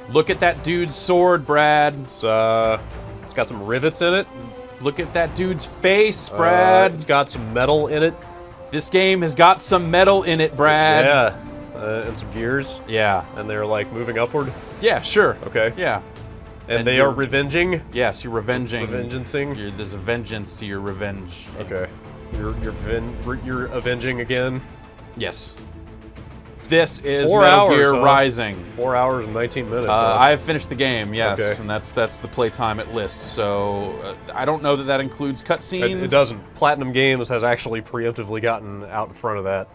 Look at that dude's sword, Brad. It's got some rivets in it. Look at that dude's face, Brad. It's got some metal in it. This game has got some metal in it, Brad. Yeah, and some gears. Yeah. And they're like moving upward. Yeah, sure. Okay. Yeah. And they are revenging. Yes, you're revenging. Revengencing. There's a vengeance to your revenge. Okay. You're avenging again. Yes. This is 4 Metal hours, Gear huh? Rising. 4 hours and 19 minutes. I've finished the game, yes, Okay. and that's the playtime it lists. So I don't know that that includes cutscenes. It doesn't. Platinum Games has actually preemptively gotten out in front of that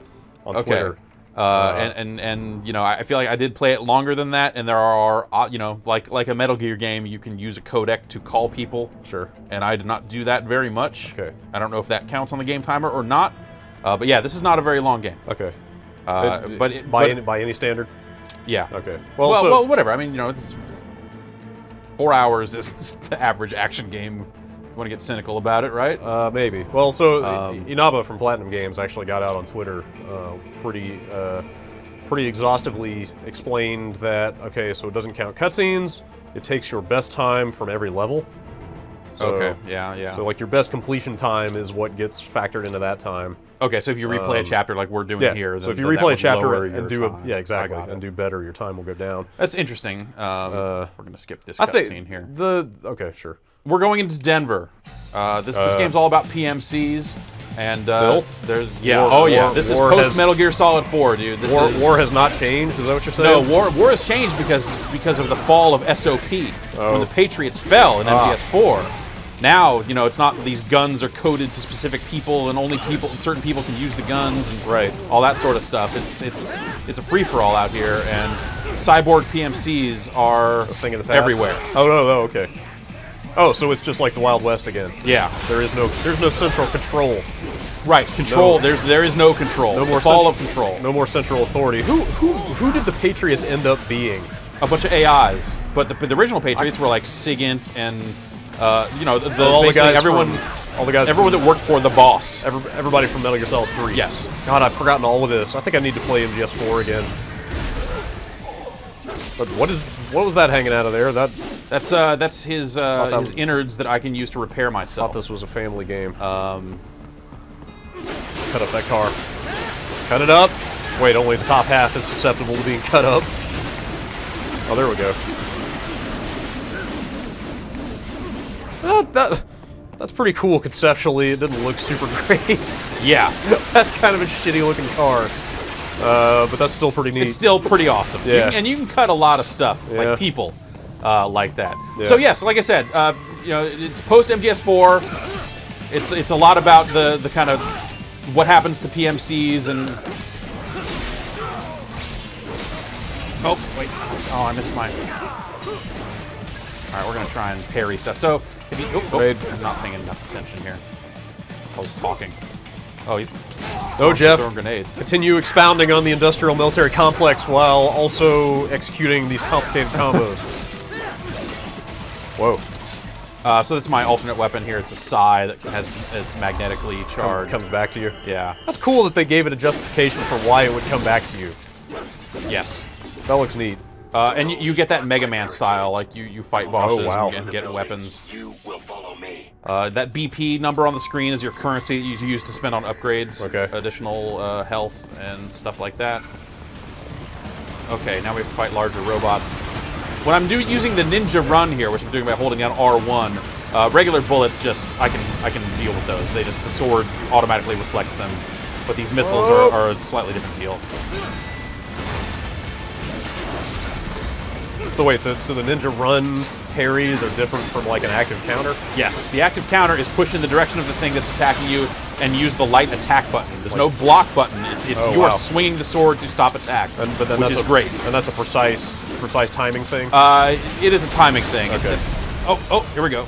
on Twitter. And you know, I feel like I did play it longer than that, and there are you know, like a Metal Gear game, you can use a codec to call people. Sure. And I did not do that very much. Okay. I don't know if that counts on the game timer or not. But yeah, this is not a very long game. Okay. By any standard. Yeah. Okay. Well, whatever. I mean, you know, it's 4 hours is the average action game. If you want to get cynical about it, right? Maybe. Well, so Inaba from Platinum Games actually got out on Twitter pretty exhaustively explained that, okay, so it doesn't count cutscenes, it takes your best time from every level. So, okay, yeah. So, like, your best completion time is what gets factored into that time. Okay, so if you replay a chapter like we're doing here, then so if you that replay a would chapter lower and your do time. exactly, and do better, your time will go down. That's interesting. We're gonna skip this cutscene here. Okay, sure. We're going into Denver. This game's all about PMCs, and there's this is post Metal Gear Solid 4, dude. War has not changed. Is that what you're No, saying? war has changed because of the fall of SOP when the Patriots fell in MGS4. Now, you know, it's not these guns are coded to specific people, and only certain people can use the guns, and all that sort of stuff. It's a free for all out here, and cyborg PMCs are thing of the past. everywhere. Oh no, okay. Oh, so it's just like the Wild West again. Yeah, there's no central control. Right, control. No. There is no control. No more fall of control. No more central authority. Who did the Patriots end up being? A bunch of AIs, but the original Patriots were like SIGINT and you know, everyone that worked for the boss. Everybody from Metal Gear Solid 3. Yes. God, I've forgotten all of this. I think I need to play MGS4 again. But what was that hanging out of there? That's his innards that I can use to repair myself. Thought this was a family game. Cut up that car. Cut it up. Wait, only the top half is susceptible to being cut up. Oh, there we go. That's pretty cool conceptually. It didn't look super great. Yeah. That's kind of a shitty looking car. But that's still pretty neat. It's still pretty awesome. Yeah. And you can cut a lot of stuff, like people, like that. Yeah. So yes, like I said, you know, it's post MGS4. It's a lot about the kind of what happens to PMCs and. Oh wait! Oh, I missed mine. All right, we're gonna try and parry stuff. So if you, I'm not paying enough attention here. I was talking. Oh, he's Jeff, throwing grenades. Continue expounding on the industrial military complex while also executing these complicated combos. Whoa. So that's my alternate weapon here. It's a sai that it's magnetically charged. Comes back to you. Yeah. That's cool that they gave it a justification for why it would come back to you. Yes. That looks neat. And you get that Mega Man style, like you fight bosses and get weapons. You will follow me. That BP number on the screen is your currency that you use to spend on upgrades, additional health and stuff like that. Okay, now we have to fight larger robots. When I'm using the ninja run here, which I'm doing by holding down R1, regular bullets I can deal with those. The sword automatically reflects them, but these missiles are a slightly different deal. So wait, so the ninja run parries are different from like an active counter? Yes, the active counter is push in the direction of the thing that's attacking you and use the light attack button. There's no block button. You are swinging the sword to stop attacks, which is great. And that's a precise timing thing? It is a timing thing. Okay. Oh, here we go.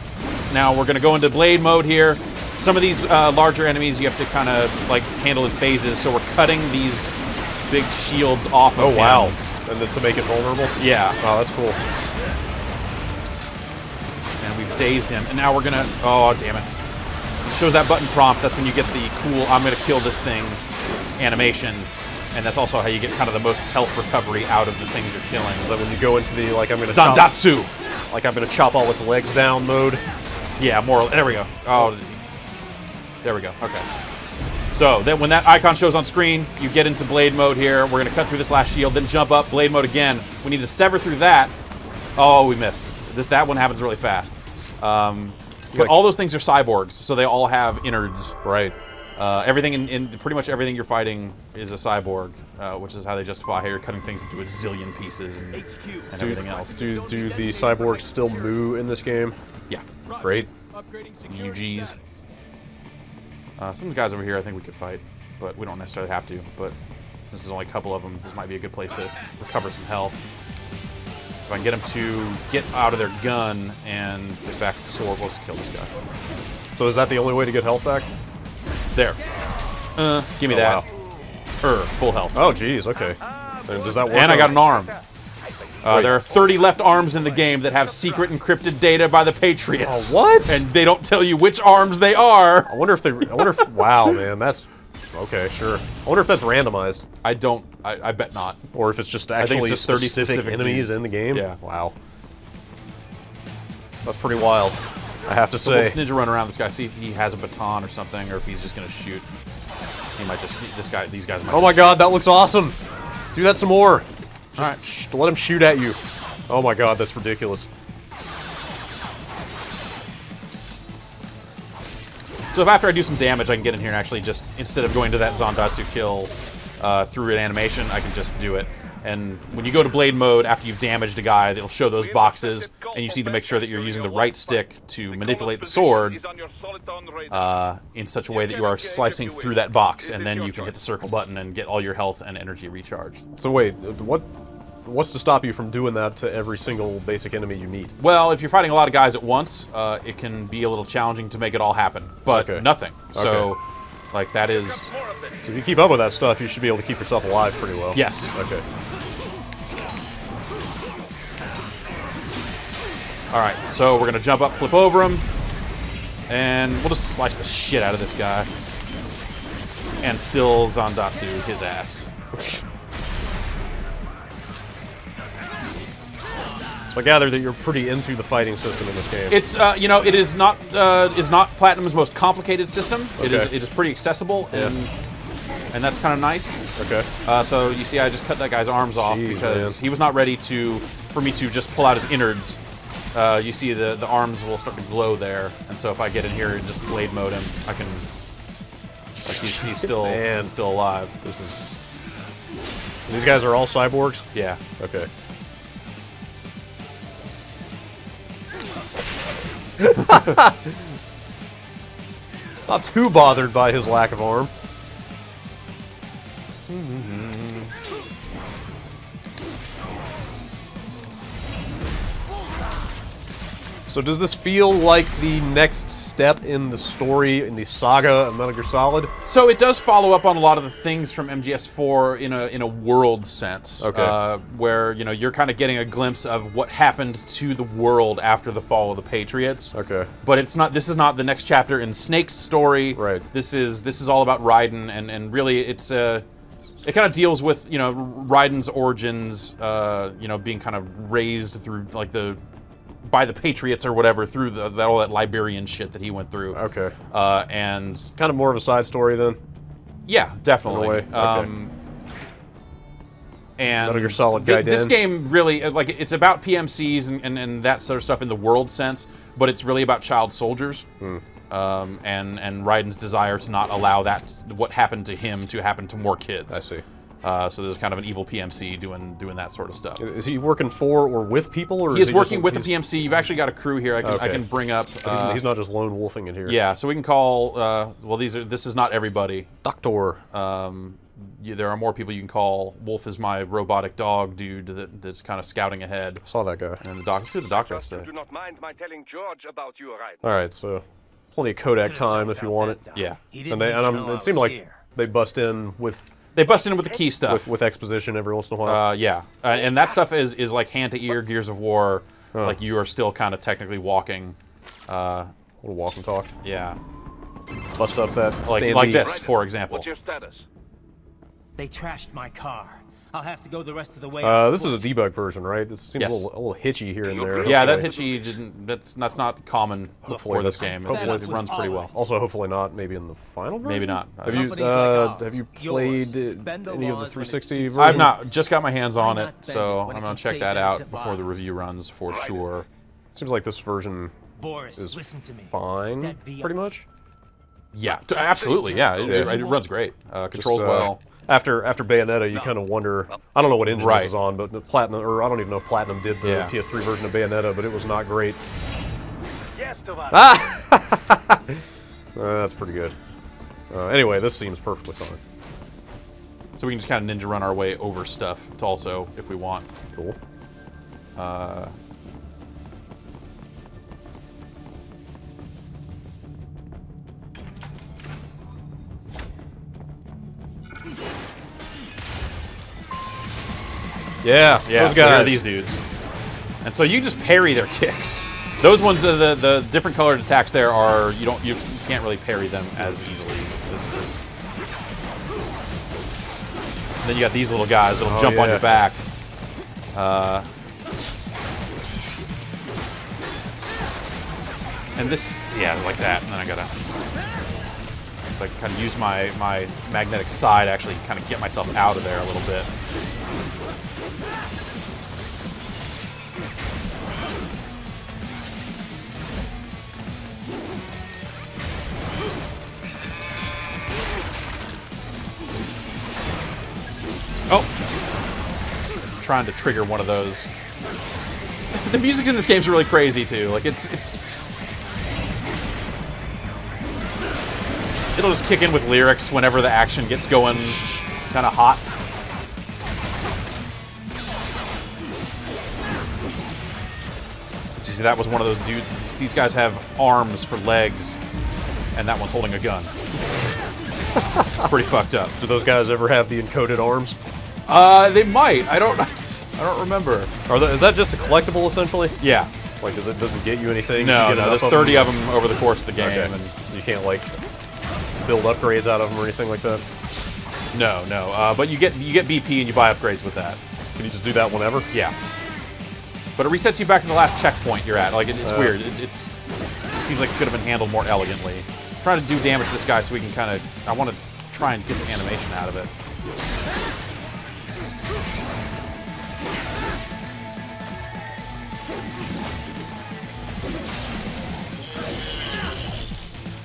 Now we're going to go into blade mode here. Some of these larger enemies you have to kind of like handle in phases, so we're cutting these big shields off of him. Wow. And then to make it vulnerable? Yeah. Wow, that's cool. And we've dazed him, and now we're gonna... Oh, damn it. It shows that button prompt. That's when you get the cool, I'm gonna kill this thing animation. And that's also how you get kind of the most health recovery out of the things you're killing. Is that when you go into the, like, I'm gonna Zandatsu! Like, I'm gonna chop all its legs down mode? Yeah, more, there we go. Oh, there we go, okay. So, then when that icon shows on screen, you get into blade mode here. We're gonna cut through this last shield, then jump up, blade mode again. We need to sever through that. Oh, we missed. That one happens really fast. But all those things are cyborgs, so they all have innards. Right. Everything in pretty much everything you're fighting is a cyborg, which is how they justify how you're cutting things into a zillion pieces and everything else. Do the cyborgs still moo in this game? Yeah. Great. UGs. Some guys over here I think we could fight, but we don't necessarily have to. But since there's only a couple of them, this might be a good place to recover some health. If I can get them to get out of their gun and get back to sword, let's kill this guy. So is that the only way to get health back? There. Give me that. Wow. Full health. Oh, geez, okay. And does that work? And I got an arm. There are 30 left arms in the game that have secret encrypted data by the Patriots. Oh, what? And they don't tell you which arms they are. I wonder if wow, man, that's... Okay, sure. I wonder if that's randomized. I bet not. Or if it's just actually I think it's just 30 specific enemies dudes in the game? Yeah. Wow. That's pretty wild, I have to So say. let's ninja run around this guy, see if he has a baton or something, or if he's just gonna shoot. He might just, these guys might Oh my god, that looks awesome! Do that some more! Just let him shoot at you. Oh my god, that's ridiculous. So if after I do some damage, I can get in here and actually just, instead of going to that Zandatsu kill through an animation, I can just do it. And when you go to blade mode, after you've damaged a guy, it'll show those boxes, and you just need to make sure that you're using the right stick to manipulate the sword in such a way that you are slicing through that box, and then you can hit the circle button and get all your health and energy recharged. So wait, what's to stop you from doing that to every single basic enemy you meet? Well, if you're fighting a lot of guys at once, it can be a little challenging to make it all happen, but nothing. So, like, that is... So if you keep up with that stuff, you should be able to keep yourself alive pretty well. Yes. Okay. Alright, so we're going to jump up, flip over him, and we'll just slice the shit out of this guy. And still Zandatsu his ass. So I gather that you're pretty into the fighting system in this game. It's, you know, it is not Platinum's most complicated system. Okay. It is pretty accessible, and that's kind of nice. Okay. So you see, I just cut that guy's arms off because he was not ready for me to just pull out his innards. You see the arms will start to glow there, and so if I get in here and just blade mode him, I can. Like he's still alive. This is. These guys are all cyborgs? Yeah. Okay. Not too bothered by his lack of arm. So does this feel like the next step in the story, in the saga of Metal Gear Solid? So it does follow up on a lot of the things from MGS4 in a world sense, where you're kind of getting a glimpse of what happened to the world after the fall of the Patriots. Okay. But it's not. This is not the next chapter in Snake's story. Right. This is all about Raiden, and really it's it kind of deals with Raiden's origins, being kind of raised through like by the Patriots or whatever through all that Liberian shit that he went through. Okay. And kind of more of a side story then. Yeah, definitely. In a way. Okay. And Metal Gear Solid Gaiden. This game really, like, it's about PMCs and that sort of stuff in the world sense, but it's really about child soldiers. And Raiden's desire to not allow what happened to him to happen to more kids. I see. So there's kind of an evil PMC doing that sort of stuff. Is he working for or with people, or he is working with a PMC? You've actually got a crew here. I can bring up. So he's not just lone wolfing it here. Yeah, so we can call. Well, this is not everybody. Doctor. There are more people you can call. Wolf is my robotic dog dude that's kind of scouting ahead. I saw that guy. And the doctor. Let's see what the doctor has to say. Do not mind my telling George about you, right? All right, so plenty of Kodak time if you want it. Yeah. It seemed like they bust in with. They bust in with the key stuff. With exposition every once in a while. Yeah. And that stuff is like hand-to-ear Gears of War. Like, you are still kind of technically walking. A little walk and talk. Yeah. Bust up that like this, for example. What's your status? They trashed my car. I'll have to go the rest of the way. This is a debug version, right? It seems Yes. a little hitchy here and there. Yeah, that Hopefully- hitchy didn't. That's not common for this game. It runs pretty well. Also, hopefully not. Maybe in the final version. Maybe not. Have you played any of the 360 version? I've not. Just got my hands on it, so I'm gonna check that out before the review runs for sure. Seems like this version Boris, is listen to me. fine, pretty much. Yeah, absolutely. Yeah, it runs great. Controls Just, well. After Bayonetta, you kind of wonder. I don't know what engine Right. this is on, but the Platinum, or I don't even know if Platinum did the Yeah. PS3 version of Bayonetta, but it was not great. Yes, Tovar. That's pretty good. Anyway, this seems perfectly fine. So we can just kind of ninja run our way over stuff to also, if we want. Cool. Yeah, Yeah, those so here are guys. these dudes. And so you just parry their kicks. Those ones, the different colored attacks there are, you can't really parry them as easily as. And then you got these little guys that'll jump on your back. And this, yeah, like that. And then I gotta, like, kind of use my magnetic side, actually kind of get myself out of there a little bit. Oh! I'm trying to trigger one of those. The music in this game's really crazy too. Like it's it'll just kick in with lyrics whenever the action gets going kind of hot. See, that was one of those dudes. These guys have arms for legs, and that one's holding a gun. It's pretty fucked up. Do those guys ever have the encoded arms? They might. I don't remember. Is that just a collectible essentially? Yeah. Like, doesn't get you anything? No, You get there's enough 30 of them over the course of the game, Okay. and You can't like build upgrades out of them or anything like that. no. But you get BP and you buy upgrades with that. Can you just do that whenever? Yeah. But it resets you back to the last checkpoint you're at. Like it's weird. It seems like it could have been handled more elegantly. I'm trying to do damage to this guy so we can kind of. I want to try and get the animation out of it.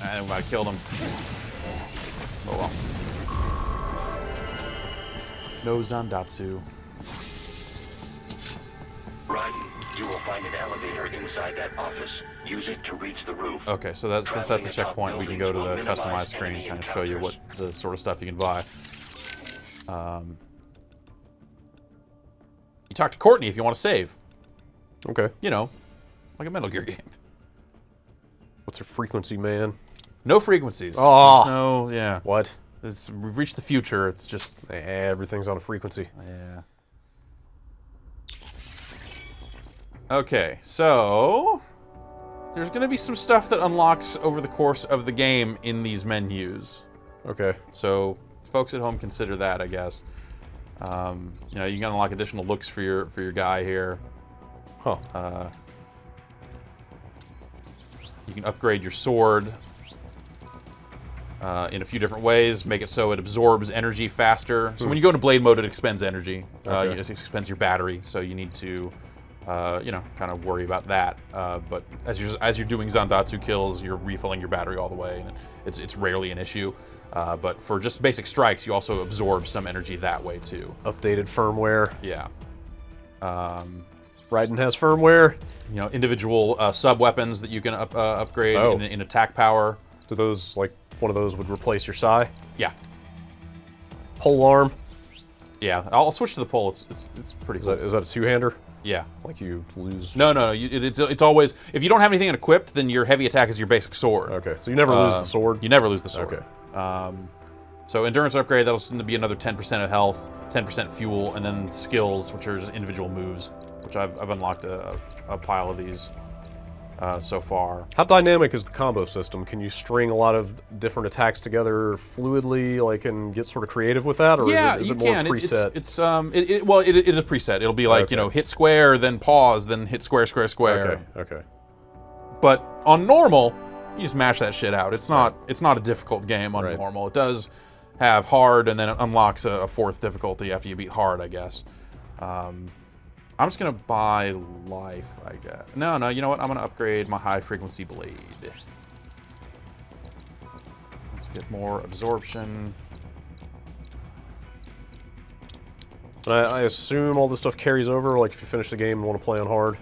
And we might have killed him. Oh well. No Zandatsu. Raiden, you will find an elevator inside that office. Use it to reach the roof. Okay, so since that's the checkpoint, we can go to the customized screen and kind of show you what the sort of stuff you can buy. You talk to Courtney if you want to save. Okay. You know, like a Metal Gear game. What's your frequency, man? No frequencies. Oh. There's no, yeah. What? We've reached the future. It's just... Everything's on a frequency. Yeah. Okay, so... There's going to be some stuff that unlocks over the course of the game in these menus. Okay. So, folks at home, consider that, I guess. You know, you can unlock additional looks for your guy here. Huh. You can upgrade your sword in a few different ways. Make it so it absorbs energy faster. So when you go into blade mode, it expends energy. Okay. It expends your battery, so you need to, you know, kind of worry about that. But as you're doing Zandatsu kills, you're refilling your battery all the way, and it's rarely an issue. But for just basic strikes, you also absorb some energy that way too. Updated firmware. Yeah. Raiden has firmware. You know, individual sub-weapons that you can upgrade Oh. in attack power. Do those, like, one of those would replace your Sai? Yeah. Pole arm. Yeah, I'll switch to the pole. It's pretty cool. Is that a two-hander? Yeah. Like you lose... No. It's always... If you don't have anything equipped, then your heavy attack is your basic sword. Okay, so you never lose the sword? You never lose the sword. Okay. So endurance upgrade, that'll seem to be another 10% of health, 10% fuel, and then skills, which are just individual moves, which I've unlocked a pile of these. so far. How dynamic is the combo system? Can you string a lot of different attacks together fluidly, like, and get sort of creative with that, or is it more preset? Well, it is a preset. It'll be like, okay. you know, hit square, then pause, then hit square, square, square. Okay. But on normal, you just mash that shit out. It's not a difficult game on normal. It does have hard, and then it unlocks a fourth difficulty after you beat hard, I guess. I'm just gonna buy life, I guess. No, you know what? I'm gonna upgrade my high frequency blade. Let's get more absorption. I assume all this stuff carries over, like if you finish the game and want to play on hard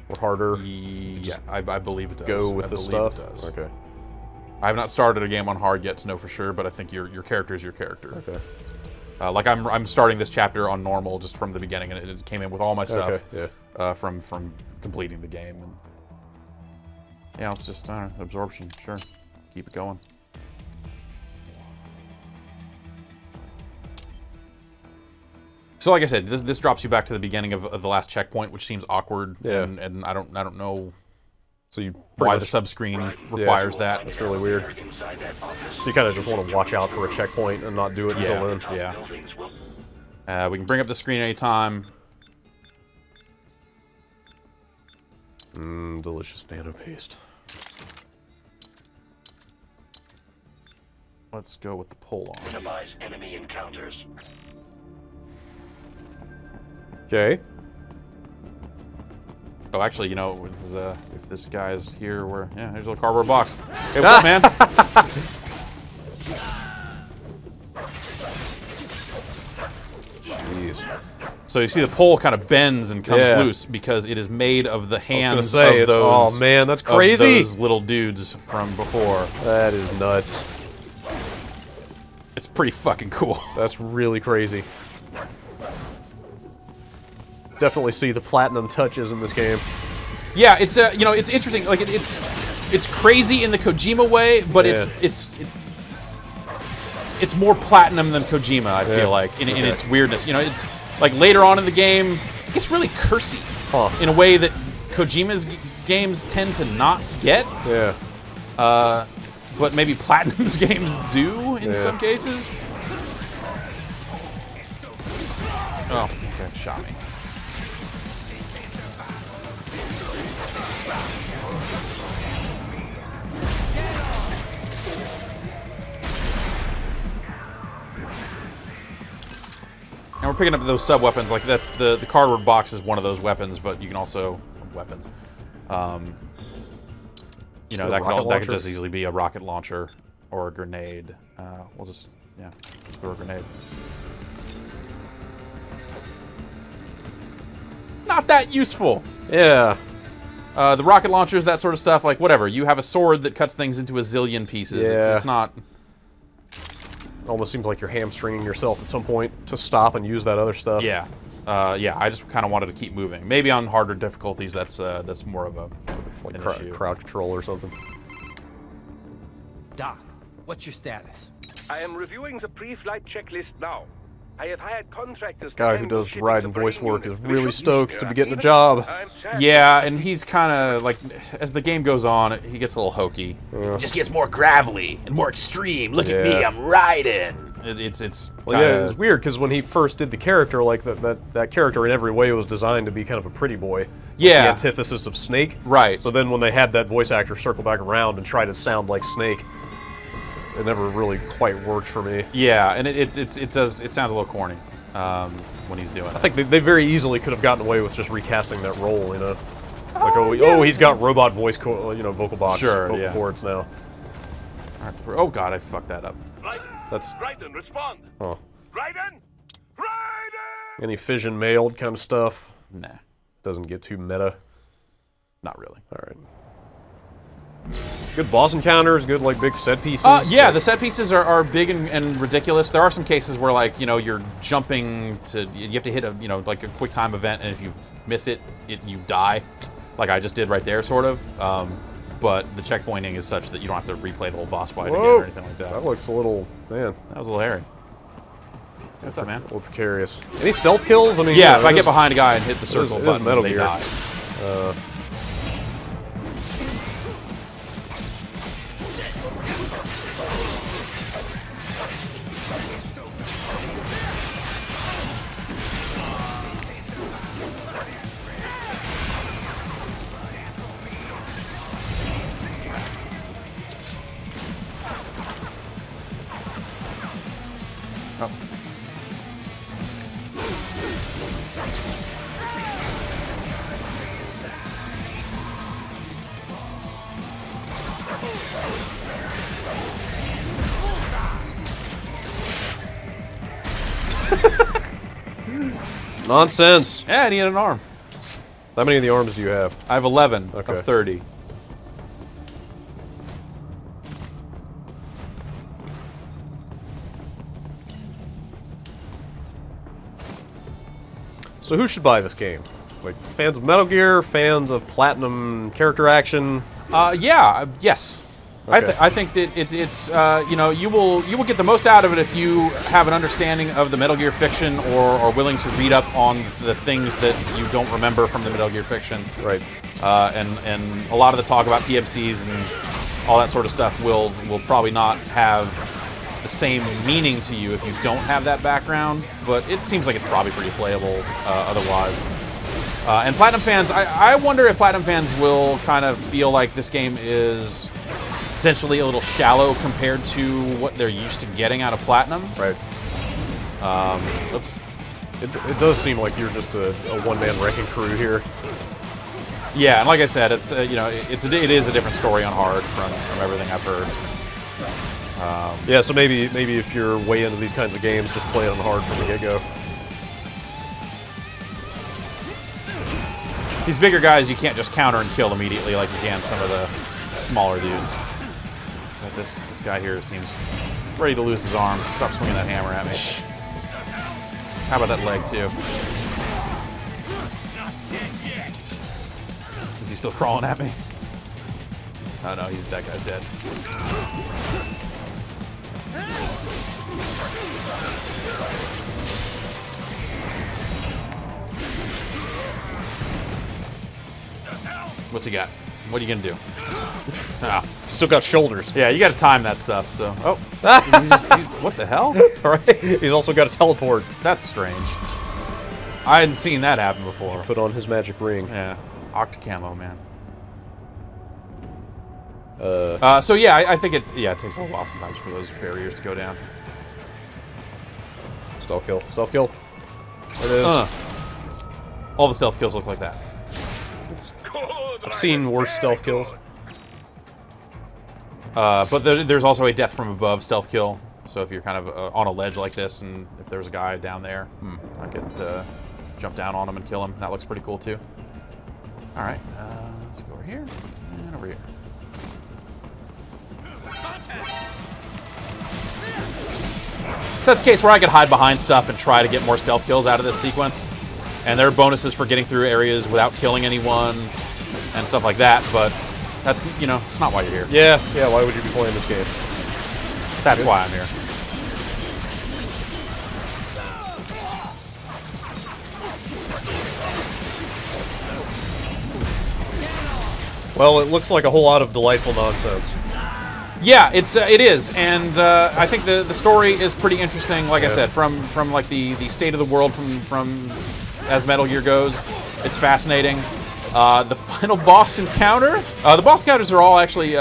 or harder. Yeah, I believe it does. Go with the stuff. It does. Okay. I have not started a game on hard yet to know for sure, but I think your character is your character. Okay. Like I'm starting this chapter on normal just from the beginning, and it came in with all my stuff from completing the game. And yeah, let's just absorption. Sure, keep it going. So like I said, this drops you back to the beginning of the last checkpoint, which seems awkward. Yeah. And I don't know. So you why the subscreen requires that. It's really weird. So you kind of just want to watch out for a checkpoint and not do it until then. Yeah. We can bring up the screen anytime. Delicious nano paste. Let's go with the pull on. Minimize enemy encounters. Okay. Oh, actually, you know, this is, if this guy's here, here's a little cardboard box. Hey, what's up, man? Jeez. So you see the pole kind of bends and comes loose because it is made of the hands of those. Oh man, that's crazy. Of those little dudes from before. That is nuts. It's pretty fucking cool. That's really crazy. Definitely see the platinum touches in this game. Yeah, it's you know, it's interesting. Like it's crazy in the Kojima way, but it's more platinum than Kojima. I feel like in its weirdness. You know, it's like later on in the game, it gets really cursy in a way that Kojima's games tend to not get. Yeah. But maybe Platinum's games do in some cases. Oh, okay, shot me. And we're picking up those sub-weapons, like that's the cardboard box is one of those weapons, but you can also weapons. You know, that could just easily be a rocket launcher or a grenade. We'll just throw a grenade. Not that useful. Yeah. The rocket launchers, that sort of stuff, like whatever. You have a sword that cuts things into a zillion pieces. Yeah. It's not. Almost seems like you're hamstringing yourself at some point to stop and use that other stuff. Yeah. Yeah, I just kind of wanted to keep moving. Maybe on harder difficulties, that's more of a like crowd control or something. Doc, what's your status? I am reviewing the pre-flight checklist now. I have hired contractors. Guy who does the ride and voice work is really stoked to be getting a job. Yeah, and he's kind of like, as the game goes on, he gets a little hokey. It just gets more gravelly and more extreme. Look at me, I'm riding. It's well, yeah, it's weird because when he first did the character, like that character in every way was designed to be kind of a pretty boy. Yeah, the antithesis of Snake. Right. So then when they had that voice actor circle back around and try to sound like Snake, it never really quite worked for me. Yeah, and it sounds a little corny when he's doing it. I think they very easily could have gotten away with just recasting that role, you know. Like, he's got robot voice, vocal box, vocal cords now. Oh god, I fucked that up. That's Raiden, respond. Oh. Raiden! Raiden! Any fission mailed kind of stuff. Nah, doesn't get too meta. Not really. All right. Good boss encounters, good like big set pieces. Yeah, the set pieces are big and ridiculous. There are some cases where like, you know, you're jumping to, you have to hit a, like a quick time event, and if you miss it, you die. Like I just did right there, sort of. But the checkpointing is such that you don't have to replay the whole boss fight again or anything like that. That looks a little, man. That was a little hairy. What's up, man? A little precarious. Any stealth kills? I mean, yeah, if I get behind a guy and hit the circle button, they die. Nonsense. Yeah, I need an arm. How many of the arms do you have? I have 11 okay. of 30. So who should buy this game? Like fans of Metal Gear, fans of Platinum character action? Yes. Okay. I think that it's you know, you will get the most out of it if you have an understanding of the Metal Gear fiction or are willing to read up on the things that you don't remember from the Metal Gear fiction. Right. And a lot of the talk about PFCs and all that sort of stuff will probably not have the same meaning to you if you don't have that background, but it seems like it's probably pretty playable otherwise. And Platinum fans, I wonder if Platinum fans will kind of feel like this game is potentially a little shallow compared to what they're used to getting out of Platinum. Right. Oops. It does seem like you're just a one-man wrecking crew here. Yeah, and like I said, it's you know, it is a different story on hard from everything I've heard. Yeah, so maybe if you're way into these kinds of games, just play it on hard from the get-go. These bigger guys, you can't just counter and kill immediately like you can some of the smaller dudes. But this guy here seems ready to lose his arms. Stop swinging that hammer at me. How about that leg, too? Is he still crawling at me? Oh, no, that guy's dead. What's he got? What are you gonna do? Ah. Still got shoulders. Yeah, you gotta time that stuff, so... Oh. What the hell? Alright. He's also got a teleport. That's strange. I hadn't seen that happen before. Put on his magic ring. Yeah. Octocamo, man. So yeah, I think it takes a while sometimes for those barriers to go down. Stealth kill. Stealth kill. There it is. All the stealth kills look like that. I've seen worse stealth kills. But there's also a death from above stealth kill. So if you're kind of on a ledge like this, and if there's a guy down there, I could jump down on him and kill him. That looks pretty cool too. All right, let's go over here and over here. So that's the case where I could hide behind stuff and try to get more stealth kills out of this sequence. And there are bonuses for getting through areas without killing anyone and stuff like that, but that's, you know, it's not why you're here. Yeah, why would you be playing this game? That's why I'm here. Well, it looks like a whole lot of delightful nonsense. Yeah, it is, and I think the story is pretty interesting. Like I said, from like the state of the world from as Metal Gear goes, it's fascinating. The final boss encounter, the boss encounters are all actually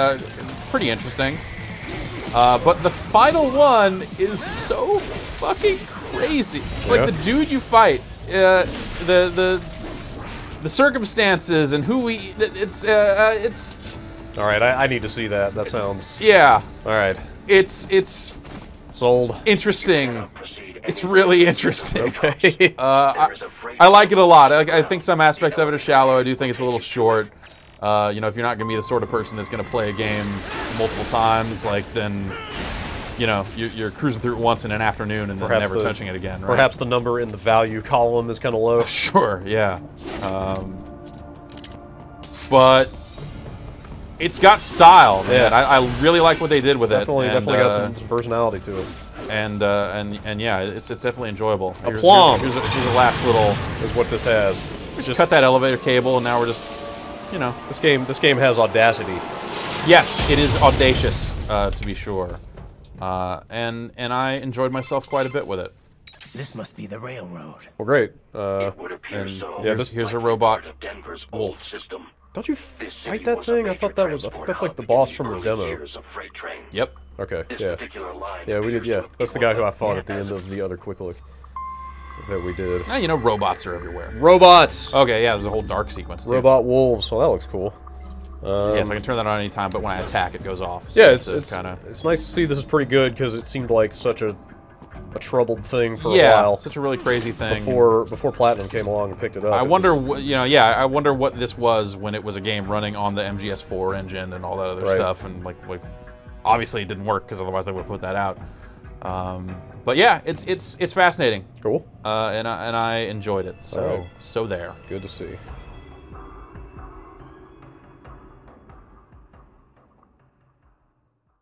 pretty interesting, but the final one is so fucking crazy. It's like the dude you fight, the circumstances and who it's. All right, I need to see that. That sounds... Yeah. All right. It's sold. Interesting. It's really interesting. Okay. I like it a lot. I think some aspects of it are shallow. I do think it's a little short. You know, if you're not going to be the sort of person that's going to play a game multiple times, like, then, you know, you're cruising through it once in an afternoon and then never touching it again, right? Perhaps the number in the value column is kind of low. Sure, yeah. But... it's got style, man. I really like what they did with it. Definitely got some personality to it. And yeah, it's definitely enjoyable. Aplomb. Here's a last little. Is what this has. We just cut that elevator cable, and now we're just, you know. This game has audacity. Yes, it is audacious, to be sure. And I enjoyed myself quite a bit with it. This must be the railroad. Well, great. Yeah, here's a robot wolf. Don't you fight that thing? I thought that's like the boss from the demo. Yep. Okay, yeah. Yeah, we did, yeah. That's the guy who I fought at the end of the other quick look. that we did. You know, robots are everywhere. Robots! Okay, yeah, there's a whole dark sequence, too. Robot wolves. Well, that looks cool. Yeah, so I can turn that on any time, but when I attack, it goes off. So yeah, it's nice to see this is pretty good, because it seemed like such a troubled thing for a while. Yeah, such a really crazy thing. Before Platinum came along and picked it up. I wonder, I wonder what this was when it was a game running on the MGS4 engine and all that other stuff, and like obviously it didn't work because otherwise they would have put that out. But yeah, it's fascinating. Cool. And I enjoyed it. So there. Good to see.